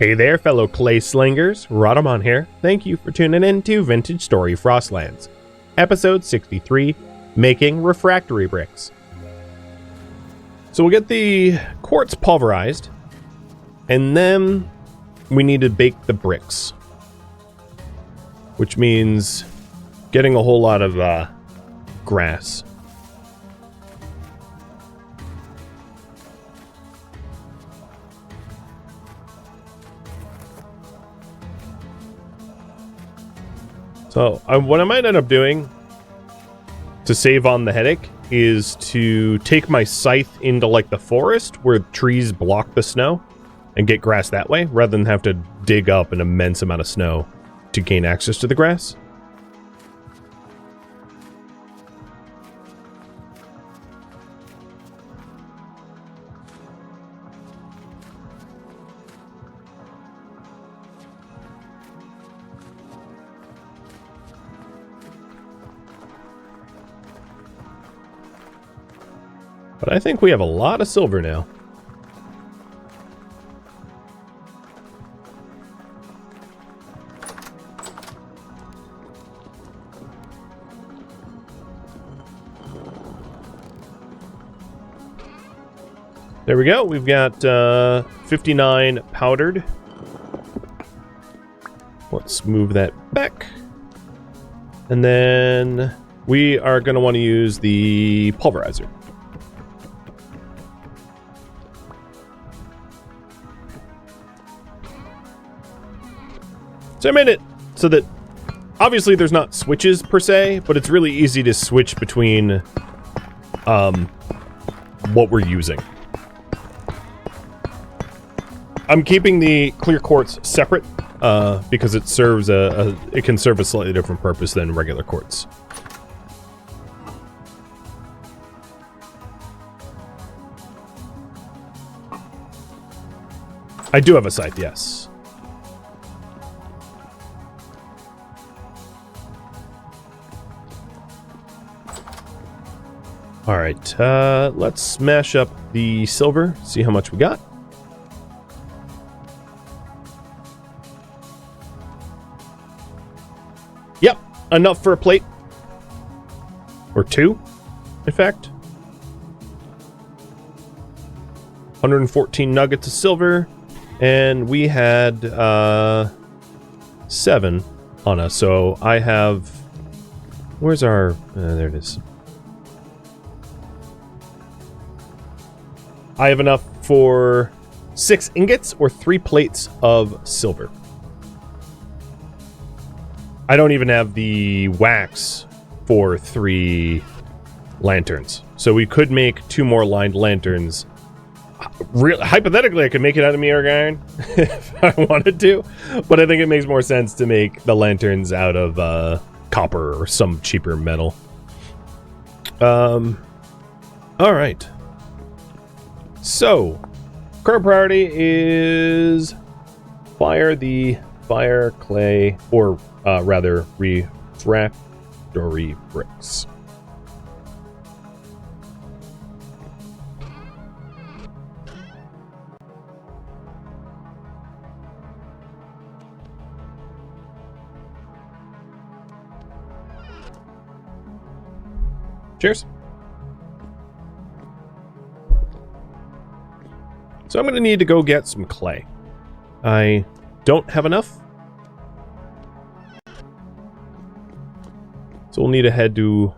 Hey there, fellow clay slingers. Rhadamant here. Thank you for tuning in to Vintage Story Frostlands, episode 63, Making Refractory Bricks. So we'll get the quartz pulverized, and then we need to bake the bricks, which means getting a whole lot of grass. So what I might end up doing to save on the headache is to take my scythe into like the forest where trees block the snow and get grass that way, rather than have to dig up an immense amount of snow to gain access to the grass. But I think we have a lot of silver now. There we go. We've got 59 powdered. Let's move that back. And then we are going to want to use the pulverizer. So I made it so that obviously there's not switches per se, but it's really easy to switch between what we're using. I'm keeping the clear quartz separate because it serves it can serve a slightly different purpose than regular quartz. I do have a scythe, yes. All right, let's smash up the silver, see how much we got. Yep, enough for a plate. Or two, in fact. 114 nuggets of silver, and we had 7 on us, so I have... Where's our... there it is. I have enough for 6 ingots or 3 plates of silver. I don't even have the wax for 3 lanterns. So we could make 2 more lined lanterns. Hypothetically, I could make it out of mirror iron if I wanted to. But I think it makes more sense to make the lanterns out of copper or some cheaper metal. All right. So, current priority is fire the fire clay, or rather, refractory bricks. Cheers. So I'm going to need to go get some clay. I don't have enough. So we'll need to head to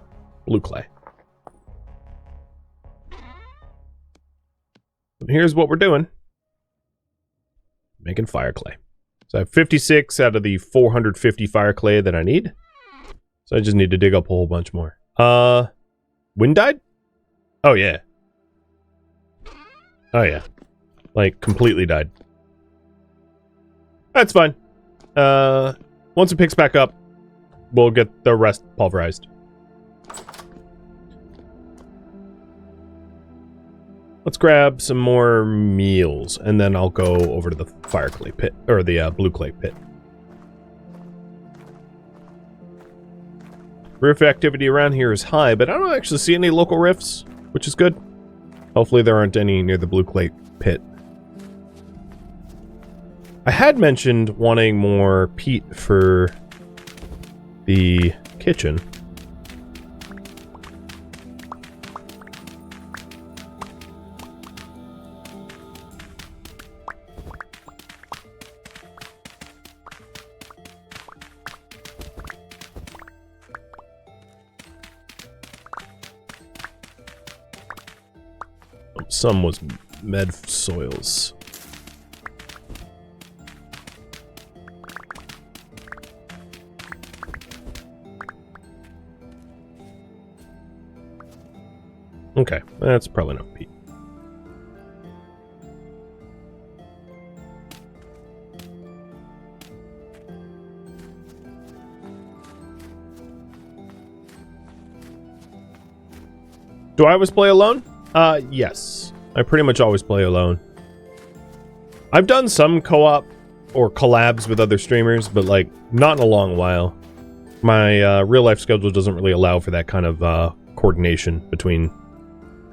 blue clay. And here's what we're doing. Making fire clay. So I have 56 out of the 450 fire clay that I need. So I just need to dig up a whole bunch more. Wind died? Oh yeah. Oh yeah. Like, completely died. That's fine. Once it picks back up, we'll get the rest pulverized. Let's grab some more meals, and then I'll go over to the fire clay pit, or the blue clay pit. Rift activity around here is high, but I don't actually see any local rifts, which is good. Hopefully there aren't any near the blue clay pit. I had mentioned wanting more peat for the kitchen. Some was med soils. Okay, that's probably enough peat. Do I always play alone? Yes. I pretty much always play alone. I've done some co-op or collabs with other streamers, but like, not in a long while. My real-life schedule doesn't really allow for that kind of coordination between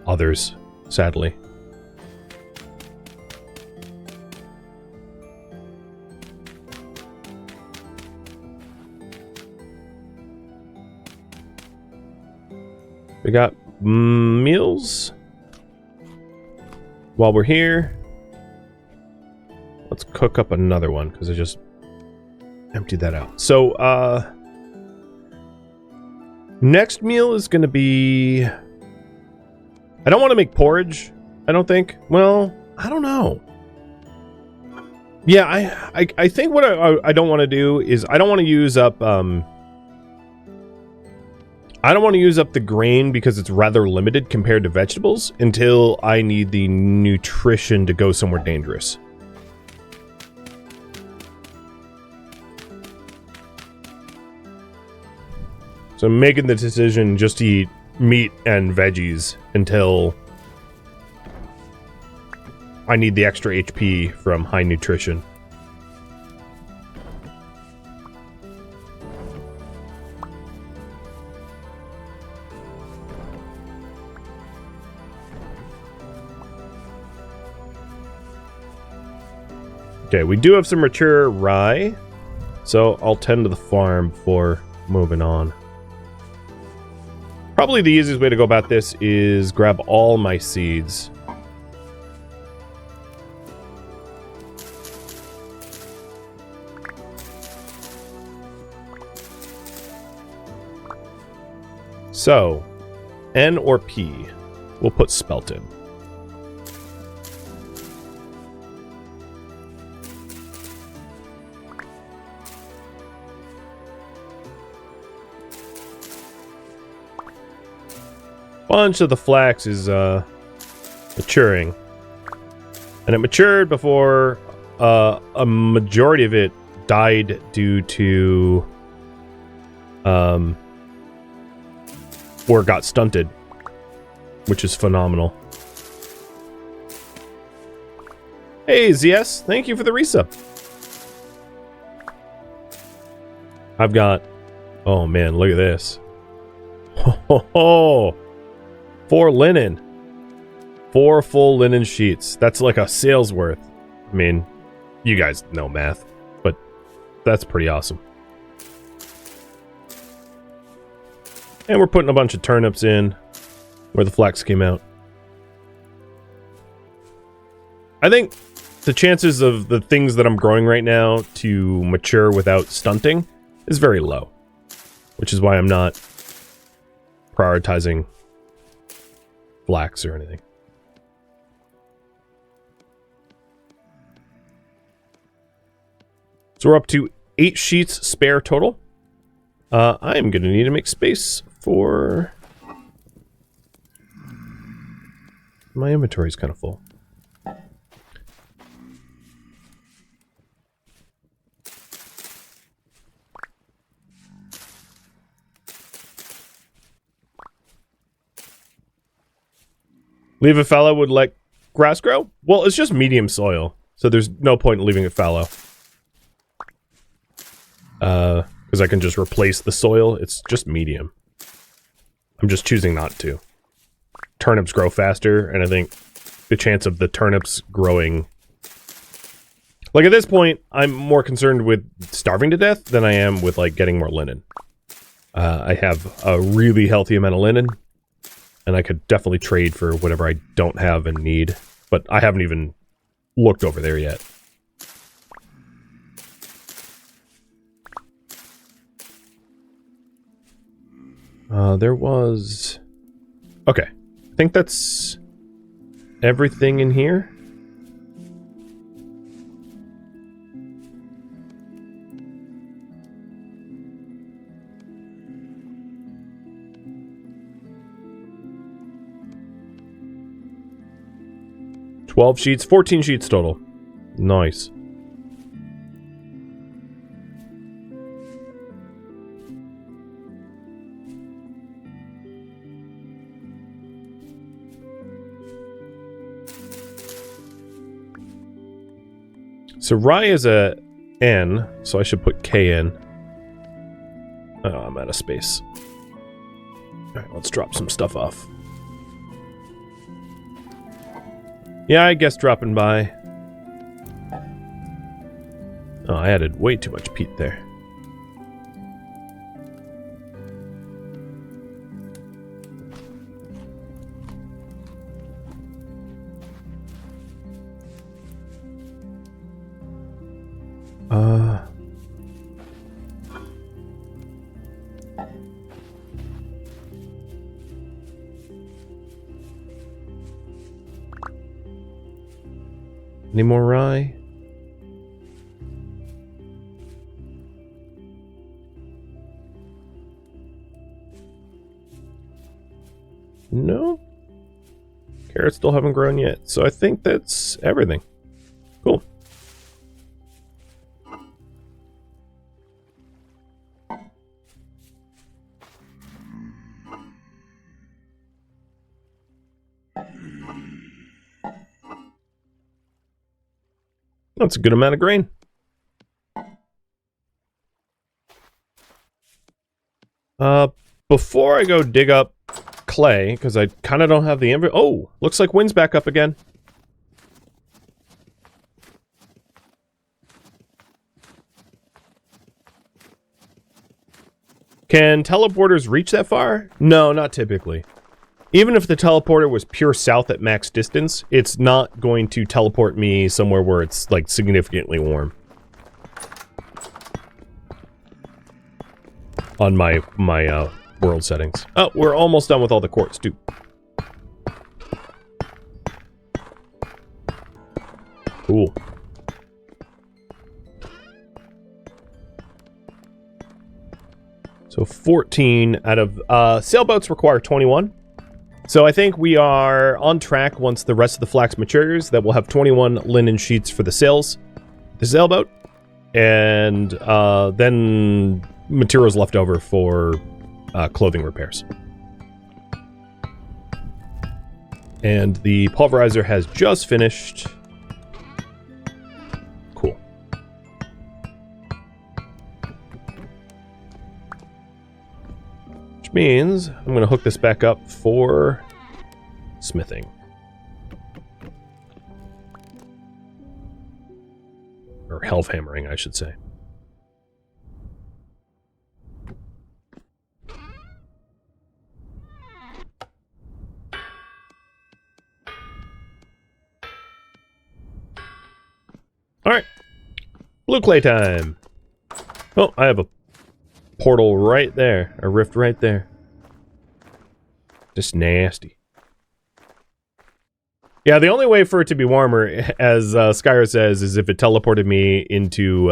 others, sadly. We got meals. While we're here, let's cook up another one, because I just emptied that out. So, next meal is going to be... I don't want to make porridge, I don't think. Well, I don't know. Yeah, I think what I don't want to do is I don't want to use up... I don't want to use up the grain because it's rather limited compared to vegetables until I need the nutrition to go somewhere dangerous. So I'm making the decision just to eat meat and veggies until I need the extra HP from high nutrition. Okay, we do have some mature rye, so I'll tend to the farm before moving on. Probably the easiest way to go about this is grab all my seeds. So, N or P, we'll put spelt in. Bunch of the flax is maturing, and it matured before a majority of it died due to or got stunted, which is phenomenal. Hey ZS, thank you for the resub. I've got, oh man, look at this. Ho ho ho! 4 linen. 4 full linen sheets. That's like a sale's worth. I mean, you guys know math, but that's pretty awesome. And we're putting a bunch of turnips in where the flax came out. I think the chances of the things that I'm growing right now to mature without stunting is very low, which is why I'm not prioritizing flax or anything. So we're up to 8 sheets spare total. I am going to need to make space for... My inventory is kind of full. Leave it fallow would let grass grow? Well, it's just medium soil, so there's no point in leaving it fallow. Because I can just replace the soil. It's just medium. I'm just choosing not to. Turnips grow faster, and I think the chance of the turnips growing Like, at this point, I'm more concerned with starving to death than I am with, like, getting more linen. I have a really healthy amount of linen, and I could definitely trade for whatever I don't have and need. But I haven't even looked over there yet. There was... Okay. I think that's everything in here. Sheets, 14 sheets total. Nice. So rye is a N, so I should put K in. Oh, I'm out of space. Alright, let's drop some stuff off. Yeah, I guess dropping by. Oh, I added way too much peat there. Any more rye? No? Carrots still haven't grown yet, so I think that's everything. Cool. That's a good amount of grain. Before I go dig up clay, because I kind of don't have the inventory. Oh, looks like wind's back up again. Can teleporters reach that far? No, not typically. Even if the teleporter was pure south at max distance, it's not going to teleport me somewhere where it's, like, significantly warm. On my world settings. Oh, we're almost done with all the quartz, too. Cool. So 14 out of... sailboats require 21. So I think we are on track once the rest of the flax matures, that we'll have 21 linen sheets for the sails, the sailboat, and then materials left over for clothing repairs. And the pulverizer has just finished. Cool. Which means I'm going to hook this back up for smithing. Or helve hammering, I should say. Alright. Blue clay time. Oh, I have a portal right there. A rift right there. Just nasty. Yeah, the only way for it to be warmer, as Skyra says, is if it teleported me into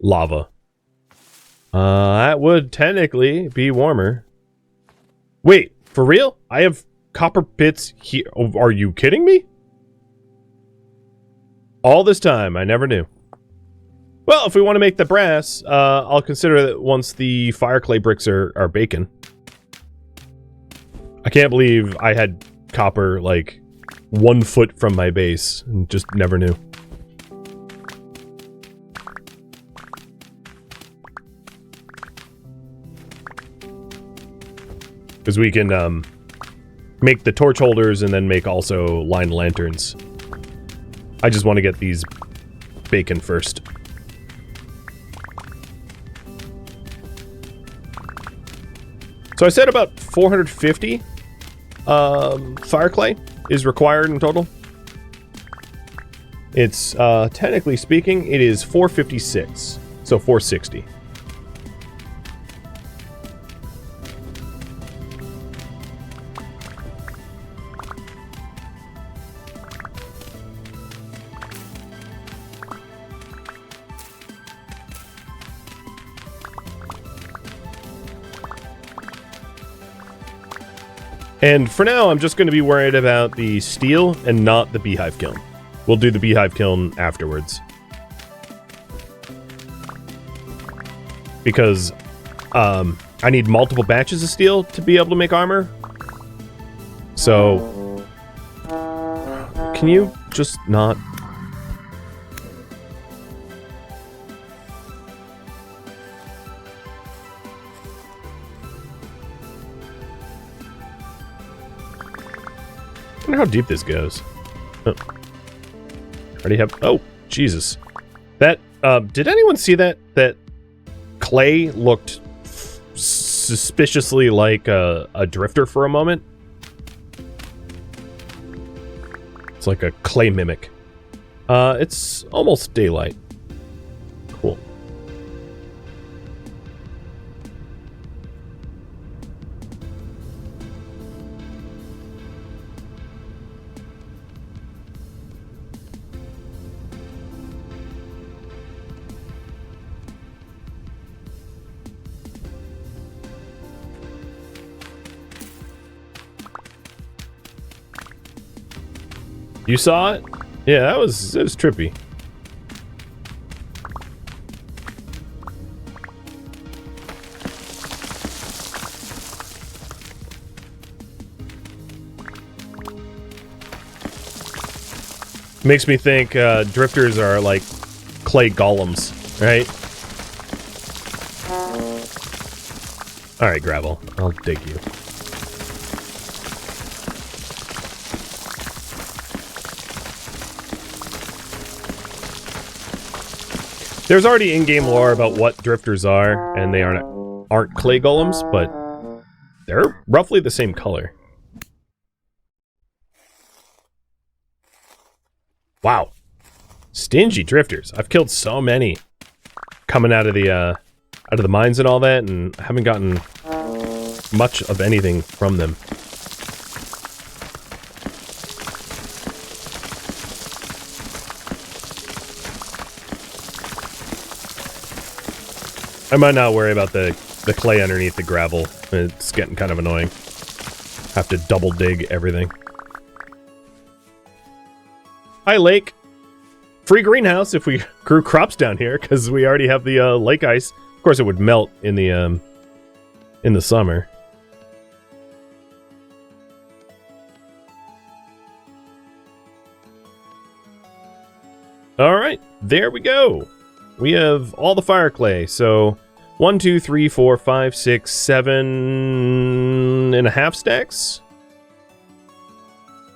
lava. That would technically be warmer. Wait, for real? I have copper pits here. Oh, are you kidding me? All this time, I never knew. Well, if we want to make the brass, I'll consider that once the fire clay bricks are baking. I can't believe I had copper, like, 1 foot from my base, and just never knew. Because we can, make the torch holders and then make also line lanterns. I just want to get these bacon first. So I said about 450 fire clay is required in total. It's, technically speaking, it is 456, so 460. And for now, I'm just going to be worried about the steel and not the beehive kiln. We'll do the beehive kiln afterwards. Because I need multiple batches of steel to be able to make armor. So, can you just not... I wonder how deep this goes. Oh. Already have... Oh, Jesus. That, did anyone see that? That clay looked suspiciously like a drifter for a moment? It's like a clay mimic. It's almost daylight. Cool. You saw it? Yeah, it was trippy. Makes me think drifters are like clay golems, right? Alright, gravel. I'll dig you. There's already in-game lore about what drifters are, and they aren't clay golems, but they're roughly the same color. Wow. Stingy drifters. I've killed so many coming out of the mines and all that, and haven't gotten much of anything from them. I might not worry about the clay underneath the gravel. It's getting kind of annoying. Have to double dig everything. Hi, lake. Free greenhouse if we grew crops down here, because we already have the lake ice. Of course, it would melt in the summer. All right, there we go. We have all the fire clay, so 1, 2, 3, 4, 5, 6, 7.5 stacks.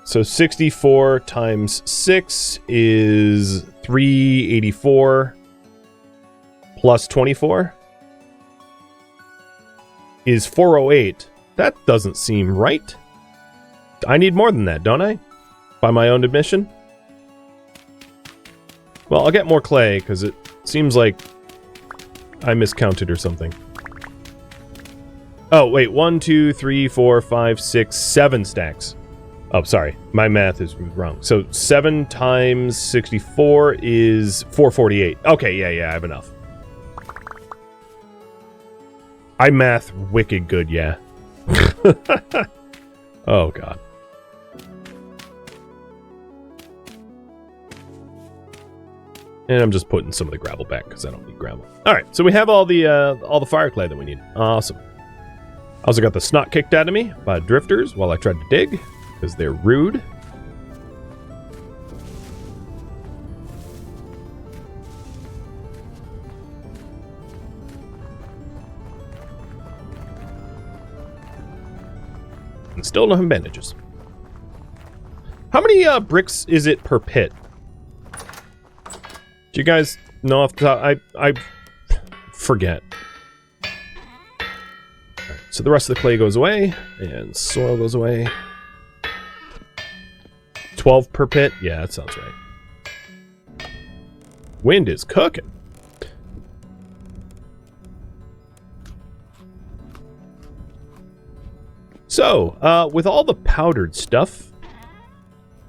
So 64 times 6 is 384 plus 24 is 408. That doesn't seem right. I need more than that, don't I? By my own admission. Well, I'll get more clay, because it seems like I miscounted or something. Oh, wait. 1, 2, 3, 4, 5, 6, 7 stacks. Oh, sorry. My math is wrong. So 7 times 64 is 448. Okay, yeah, I have enough. I math wicked good, yeah. Oh, God. And I'm just putting some of the gravel back because I don't need gravel. All right, so we have all the fire clay that we need. Awesome. I also got the snot kicked out of me by drifters while I tried to dig because they're rude. And still don't have bandages. How many bricks is it per pit? Do you guys know off the top? I forget. Right, so the rest of the clay goes away, and soil goes away. 12 per pit? Yeah, that sounds right. Wind is cooking. So, with all the powdered stuff,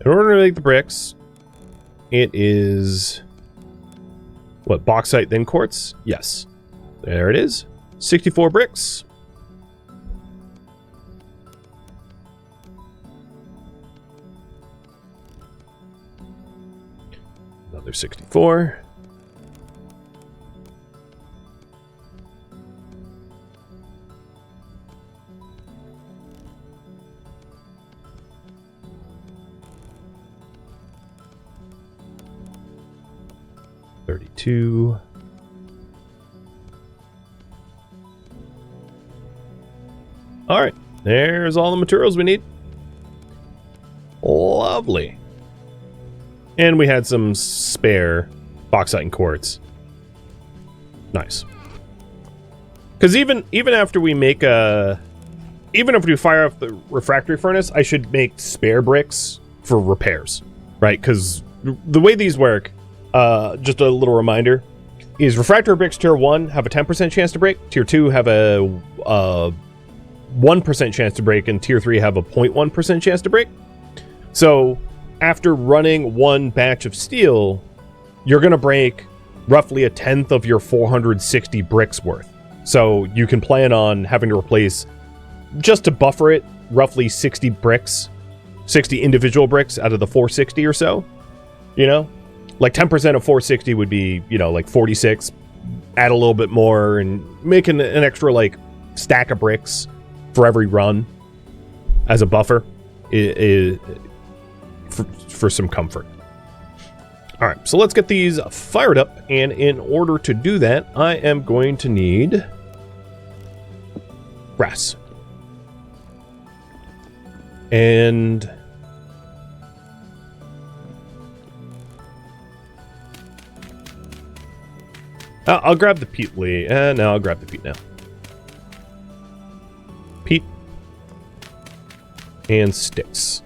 in order to make the bricks, it is... what, bauxite then quartz? Yes. There it is. 64 bricks. Another 64. $32. All right, there's all the materials we need. Lovely. And we had some spare bauxite and quartz. Nice. Because even after we make even if we fire off the refractory furnace, I should make spare bricks for repairs, right? Because the way these work, just a little reminder, is refractory bricks tier 1 have a 10% chance to break, tier 2 have a 1% chance to break, and tier 3 have a 0.1% chance to break. So after running one batch of steel, you're going to break roughly a tenth of your 460 bricks worth. So you can plan on having to replace, just to buffer it, roughly 60 bricks, 60 individual bricks out of the 460 or so, you know? Like 10% of 460 would be, you know, like 46. Add a little bit more and make an extra, like, stack of bricks for every run as a buffer for some comfort. All right, so let's get these fired up. And in order to do that, I am going to need grass. And... I'll grab the peat, Lee. No, I'll grab the peat now. Peat. And sticks.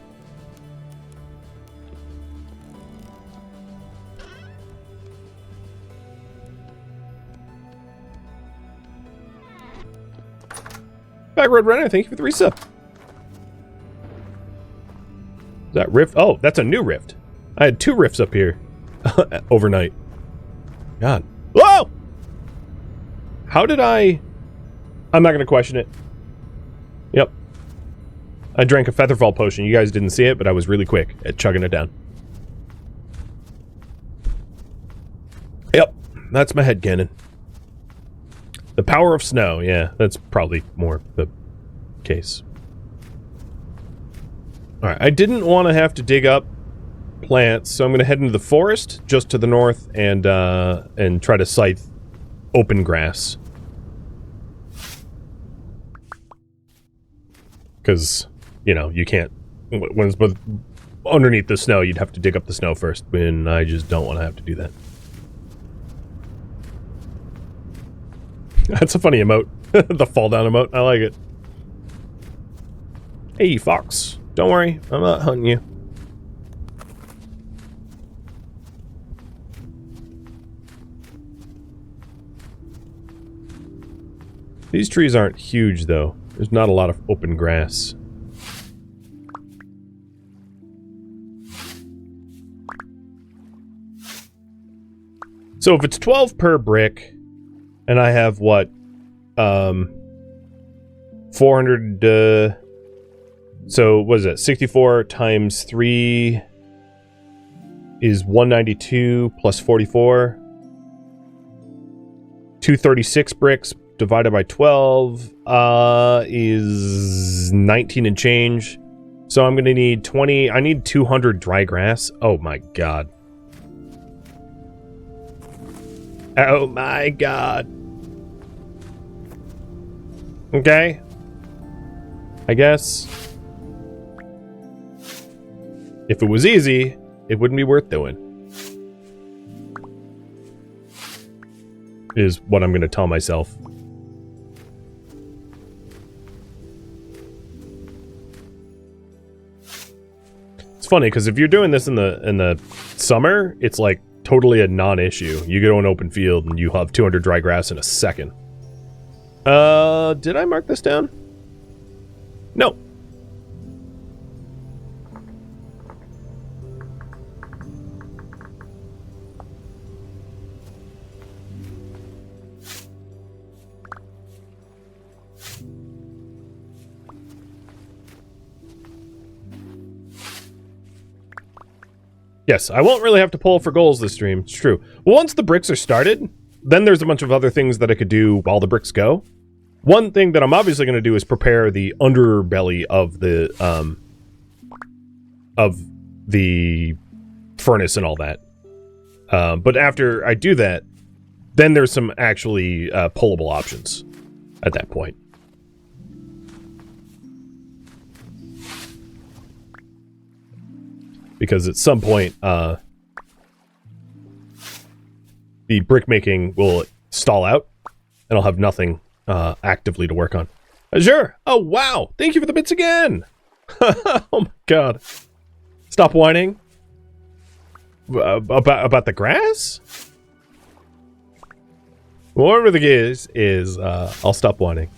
Back Road Runner, thank you for the resub. Is that rift? Oh, that's a new rift. I had 2 rifts up here overnight. God. Whoa! How did I... I'm not going to question it. Yep. I drank a Featherfall potion. You guys didn't see it, but I was really quick at chugging it down. Yep. That's my headcanon. The power of snow. Yeah, that's probably more the case. Alright, I didn't want to have to dig up plants, so I'm going to head into the forest just to the north and try to scythe open grass. Because, you know, you can't... when it's underneath the snow, you'd have to dig up the snow first, and I just don't want to have to do that. That's a funny emote. The fall down emote. I like it. Hey, fox. Don't worry. I'm not hunting you. These trees aren't huge, though. There's not a lot of open grass. So if it's 12 per brick, and I have, what, 400, so what is it, 64 times 3 is 192 plus 44. 236 bricks divided by 12 is 19 and change. So I'm going to need 20, I need 200 dry grass. Oh my god. Oh my god. Okay. I guess. If it was easy, it wouldn't be worth doing. is what I'm going to tell myself. It's funny because if you're doing this in the summer, it's like totally a non-issue. You go to an open field and you have 200 dry grass in a second. Did I mark this down? No. Yes, I won't really have to pull for goals this stream. It's true. Well, once the bricks are started, then there's a bunch of other things that I could do while the bricks go. One thing that I'm obviously going to do is prepare the underbelly of the furnace and all that. But after I do that, then there's some actually pullable options at that point. Because at some point, the brick making will stall out, and I'll have nothing actively to work on. Azure! Oh, wow! Thank you for the bits again! Oh my god. Stop whining. About the grass? Whatever the case is, I'll stop whining.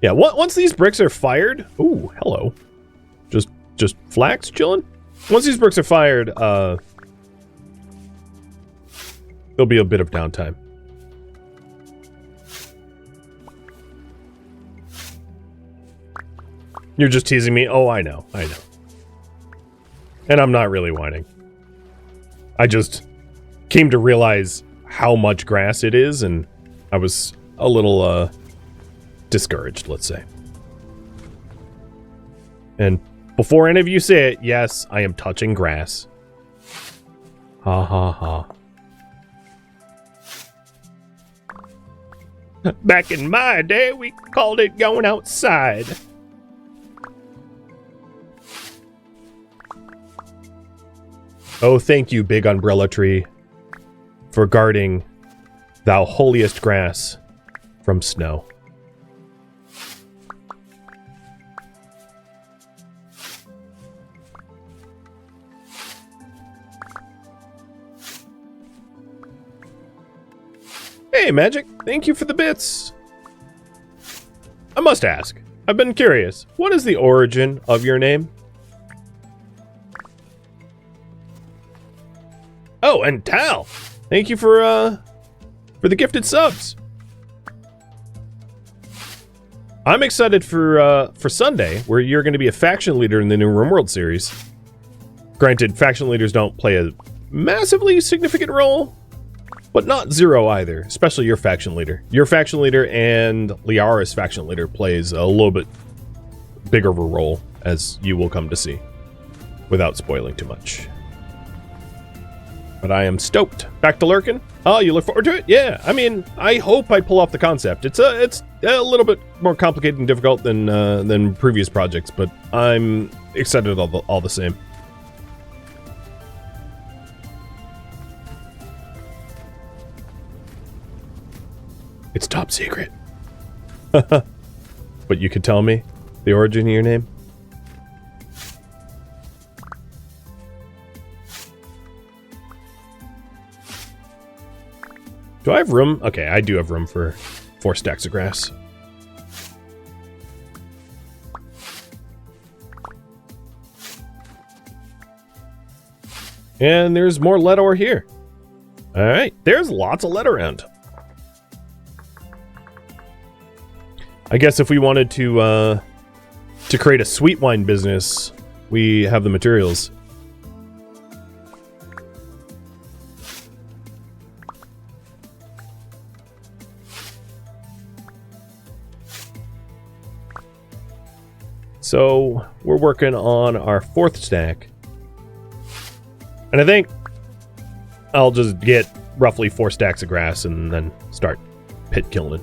Yeah, once these bricks are fired... Ooh, hello. Just flax chilling? Once these bricks are fired, there'll be a bit of downtime. You're just teasing me? Oh, I know. And I'm not really whining. I just came to realize how much grass it is, and I was a little, discouraged, let's say. And before any of you say it, yes, I am touching grass. Ha ha ha. Back in my day, we called it going outside. Oh, thank you, big umbrella tree, for guarding thou holiest grass from snow. Hey, Magic, thank you for the bits. I must ask, I've been curious, what is the origin of your name? Oh, and Tal, thank you for the gifted subs. I'm excited for Sunday, where you're going to be a faction leader in the new RimWorld series. Granted, faction leaders don't play a massively significant role, but not zero either, especially your faction leader. Your faction leader and Liara's faction leader plays a little bit bigger of a role, as you will come to see, without spoiling too much. But I am stoked. Back to lurking? Oh, you look forward to it? Yeah, I mean, I hope I pull off the concept. It's a little bit more complicated and difficult than previous projects, but I'm excited all the same. It's top secret. But you could tell me the origin of your name? Do I have room? Okay, I do have room for 4 stacks of grass. And there's more lead ore here. Alright, there's lots of lead around. I guess if we wanted to create a sweet wine business, we have the materials. So we're working on our 4th stack. And I think I'll just get roughly 4 stacks of grass and then start pit killing.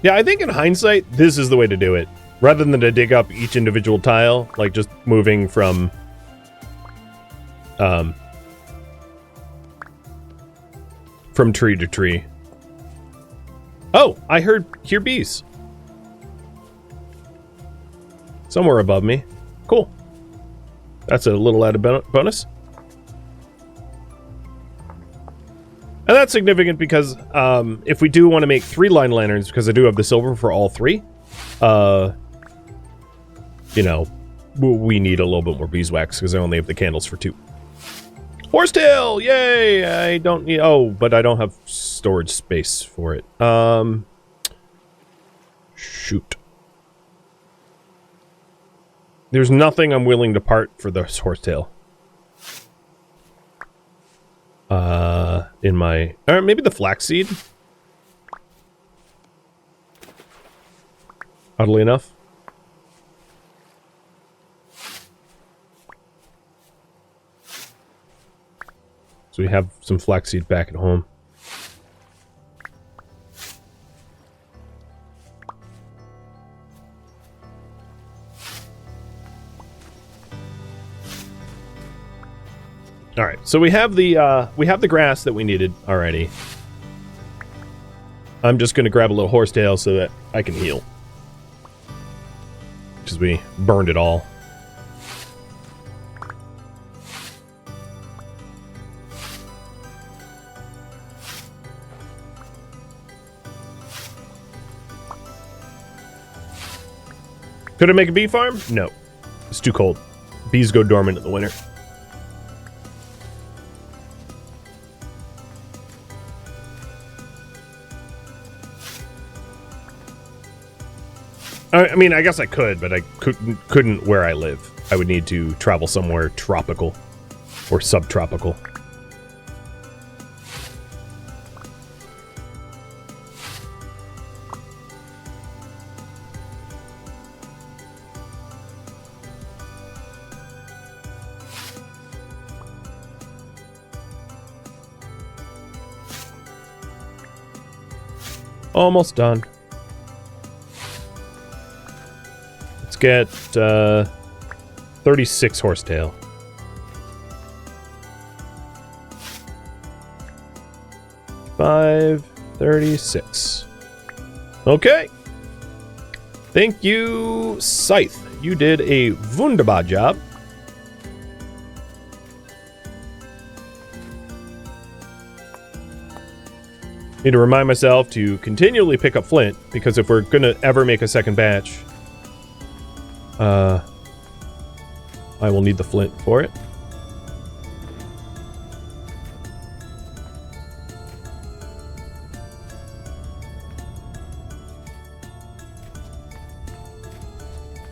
Yeah, I think in hindsight, this is the way to do it. Rather than to dig up each individual tile, like just moving from... from tree to tree. Oh, I hear bees. Somewhere above me. Cool. That's a little added bonus. And that's significant because if we do want to make 3-line lanterns, because I do have the silver for all 3, you know, we need a little bit more beeswax because I only have the candles for 2. Horsetail! Yay! I don't need... Oh, but I don't have storage space for it. Shoot. There's nothing I'm willing to part for this horsetail. In my... Or maybe the flaxseed? Oddly enough. So we have some flaxseed back at home. All right, so we have the grass that we needed already. I'm just gonna grab a little horsetail so that I can heal, because we burned it all. Could I make a bee farm? No, it's too cold. Bees go dormant in the winter. I mean, I guess I could, but I couldn't where I live. I would need to travel somewhere tropical or subtropical. Almost done. Get 36 horsetail. $5.36. Okay. Thank you, Scythe. You did a wunderbar job. Need to remind myself to continually pick up flint, because if we're gonna ever make a second batch, I will need the flint for it.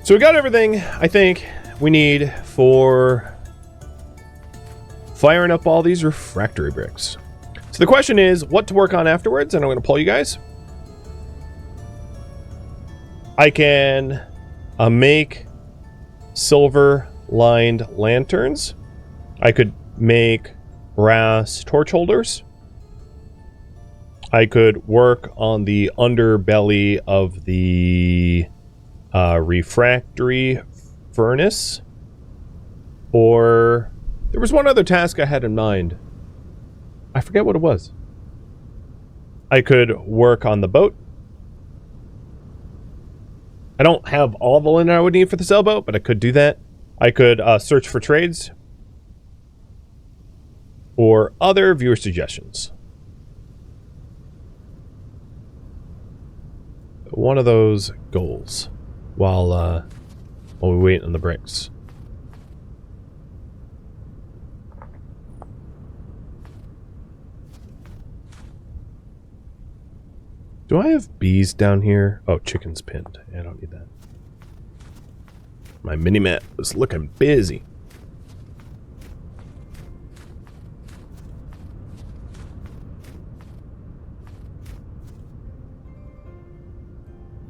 So we got everything I think we need for firing up all these refractory bricks. So the question is what to work on afterwards, and I'm going to poll you guys. I can make silver lined lanterns. I could make brass torch holders. I could work on the underbelly of the refractory furnace. Or there was one other task I had in mind. I forget what it was. I could work on the boat. I don't have all the linen I would need for the sailboat, but I could do that. I could search for trades or other viewer suggestions. One of those goals while we wait on the bricks. Do I have bees down here? Oh, chicken's pinned. I don't need that. My mini-map was looking busy.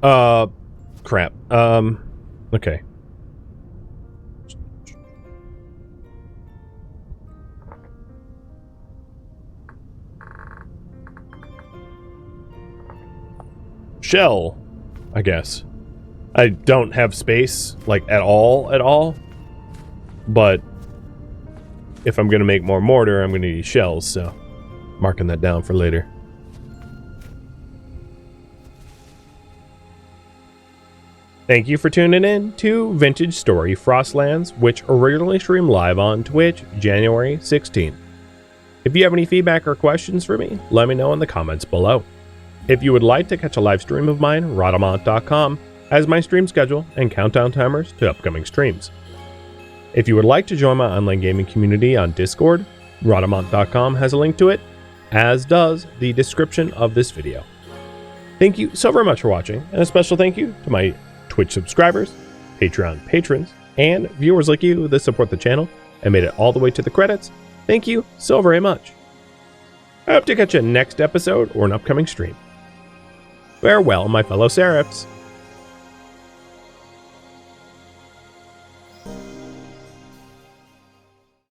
Crap. Okay. shell, I guess. I don't have space, like, at all. But if I'm going to make more mortar, I'm going to need shells, so marking that down for later. Thank you for tuning in to Vintage Story Frostlands, which originally streamed live on Twitch January 16th. If you have any feedback or questions for me, let me know in the comments below. If you would like to catch a live stream of mine, Rhadamant.com has my stream schedule and countdown timers to upcoming streams. If you would like to join my online gaming community on Discord, Rhadamant.com has a link to it, as does the description of this video. Thank you so very much for watching, and a special thank you to my Twitch subscribers, Patreon patrons, and viewers like you that support the channel and made it all the way to the credits. Thank you so very much. I hope to catch you next episode or an upcoming stream. Farewell, my fellow Seraphs.